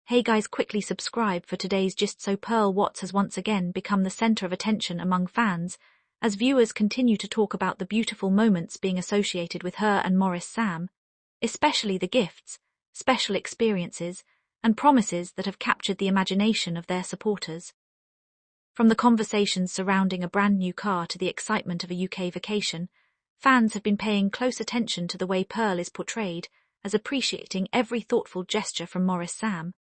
Hey guys, quickly subscribe for today's gist. So Pearl Watts has once again become the center of attention among fans, as viewers continue to talk about the beautiful moments being associated with her and Maurice Sam, especially the gifts, special experiences, and promises that have captured the imagination of their supporters. From the conversations surrounding a brand new car to the excitement of a UK vacation, fans have been paying close attention to the way Pearl is portrayed, as appreciating every thoughtful gesture from Maurice Sam.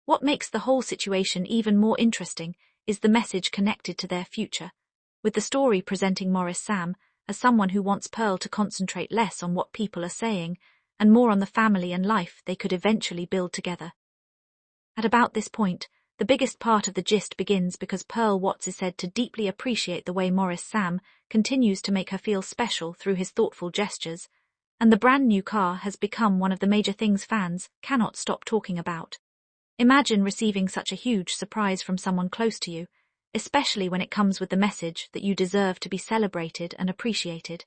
What makes the whole situation even more interesting is the message connected to their future, with the story presenting Maurice Sam as someone who wants Pearl to concentrate less on what people are saying and more on the family and life they could eventually build together. At about this point, the biggest part of the gist begins because Pearl Watts is said to deeply appreciate the way Maurice Sam continues to make her feel special through his thoughtful gestures, and the brand new car has become one of the major things fans cannot stop talking about. Imagine receiving such a huge surprise from someone close to you, especially when it comes with the message that you deserve to be celebrated and appreciated.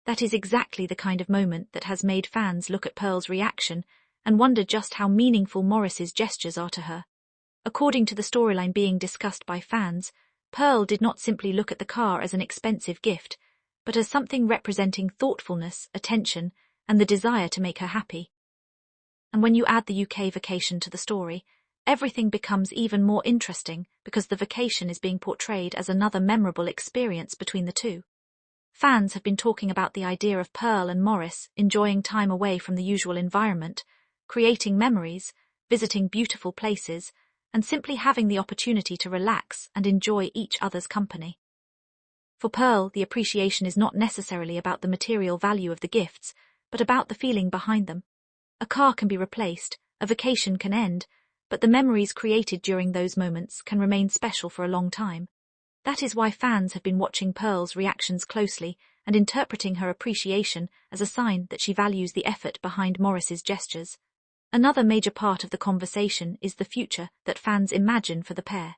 That is exactly the kind of moment that has made fans look at Pearl's reaction and wonder just how meaningful Maurice's gestures are to her. According to the storyline being discussed by fans, Pearl did not simply look at the car as an expensive gift, but as something representing thoughtfulness, attention, and the desire to make her happy. And when you add the UK vacation to the story, everything becomes even more interesting because the vacation is being portrayed as another memorable experience between the two. Fans have been talking about the idea of Pearl and Maurice enjoying time away from the usual environment, creating memories, visiting beautiful places, and simply having the opportunity to relax and enjoy each other's company. For Pearl, the appreciation is not necessarily about the material value of the gifts, but about the feeling behind them. A car can be replaced, a vacation can end, but the memories created during those moments can remain special for a long time. That is why fans have been watching Pearl's reactions closely and interpreting her appreciation as a sign that she values the effort behind Maurice's gestures. Another major part of the conversation is the future that fans imagine for the pair.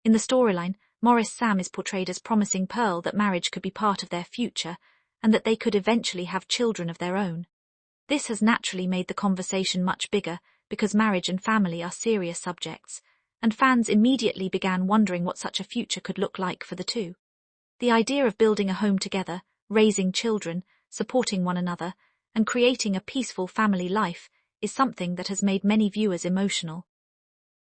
In the storyline, Maurice Sam is portrayed as promising Pearl that marriage could be part of their future and that they could eventually have children of their own. This has naturally made the conversation much bigger because marriage and family are serious subjects, and fans immediately began wondering what such a future could look like for the two. The idea of building a home together, raising children, supporting one another, and creating a peaceful family life is something that has made many viewers emotional.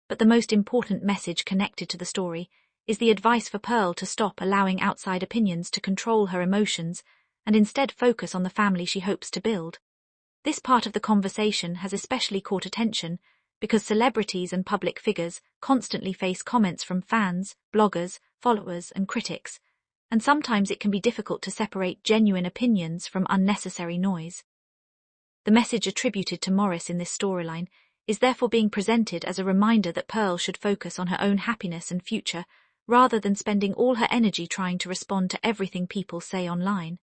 But the most important message connected to the story is the advice for Pearl to stop allowing outside opinions to control her emotions and instead focus on the family she hopes to build. This part of the conversation has especially caught attention because celebrities and public figures constantly face comments from fans, bloggers, followers, and critics, and sometimes it can be difficult to separate genuine opinions from unnecessary noise. The message attributed to Maurice in this storyline is therefore being presented as a reminder that Pearl should focus on her own happiness and future rather than spending all her energy trying to respond to everything people say online.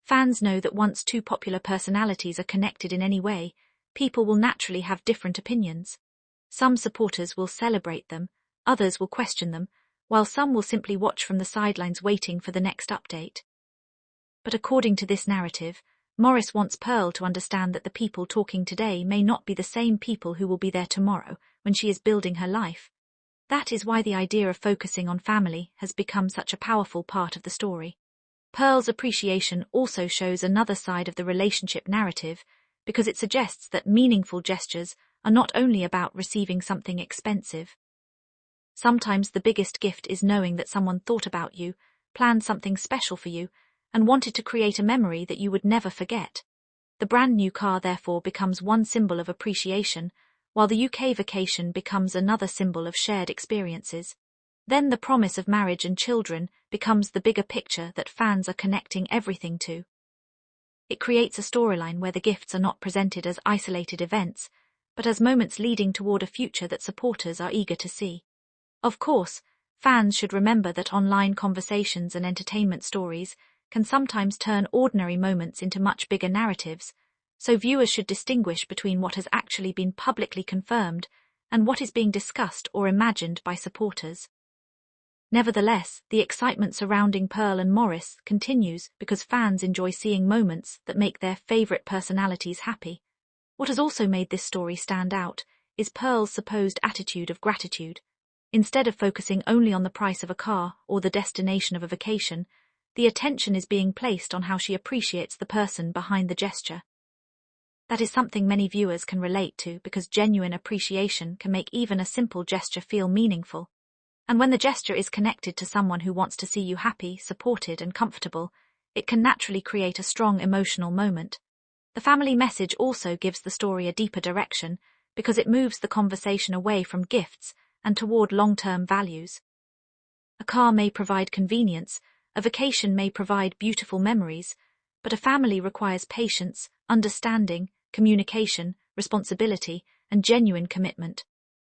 Fans know that once two popular personalities are connected in any way, people will naturally have different opinions. Some supporters will celebrate them, others will question them, while some will simply watch from the sidelines waiting for the next update. But according to this narrative, Maurice wants Pearl to understand that the people talking today may not be the same people who will be there tomorrow when she is building her life. That is why the idea of focusing on family has become such a powerful part of the story. Pearl's appreciation also shows another side of the relationship narrative because it suggests that meaningful gestures are not only about receiving something expensive. Sometimes the biggest gift is knowing that someone thought about you, planned something special for you, and wanted to create a memory that you would never forget. The brand new car therefore becomes one symbol of appreciation, while the UK vacation becomes another symbol of shared experiences. Then the promise of marriage and children becomes the bigger picture that fans are connecting everything to. It creates a storyline where the gifts are not presented as isolated events, but as moments leading toward a future that supporters are eager to see. Of course, fans should remember that online conversations and entertainment stories can sometimes turn ordinary moments into much bigger narratives, so viewers should distinguish between what has actually been publicly confirmed and what is being discussed or imagined by supporters. Nevertheless, the excitement surrounding Pearl and Maurice continues because fans enjoy seeing moments that make their favorite personalities happy. What has also made this story stand out is Pearl's supposed attitude of gratitude. Instead of focusing only on the price of a car or the destination of a vacation, the attention is being placed on how she appreciates the person behind the gesture. That is something many viewers can relate to because genuine appreciation can make even a simple gesture feel meaningful. And when the gesture is connected to someone who wants to see you happy, supported, and comfortable, it can naturally create a strong emotional moment. The family message also gives the story a deeper direction because it moves the conversation away from gifts and toward long-term values. A car may provide convenience, a vacation may provide beautiful memories, but a family requires patience, understanding, communication, responsibility, and genuine commitment.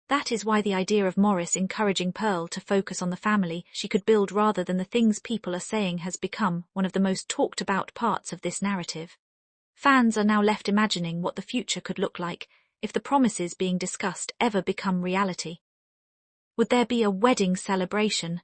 That is why the idea of Maurice encouraging Pearl to focus on the family she could build rather than the things people are saying has become one of the most talked about parts of this narrative. Fans are now left imagining what the future could look like if the promises being discussed ever become reality. Would there be a wedding celebration,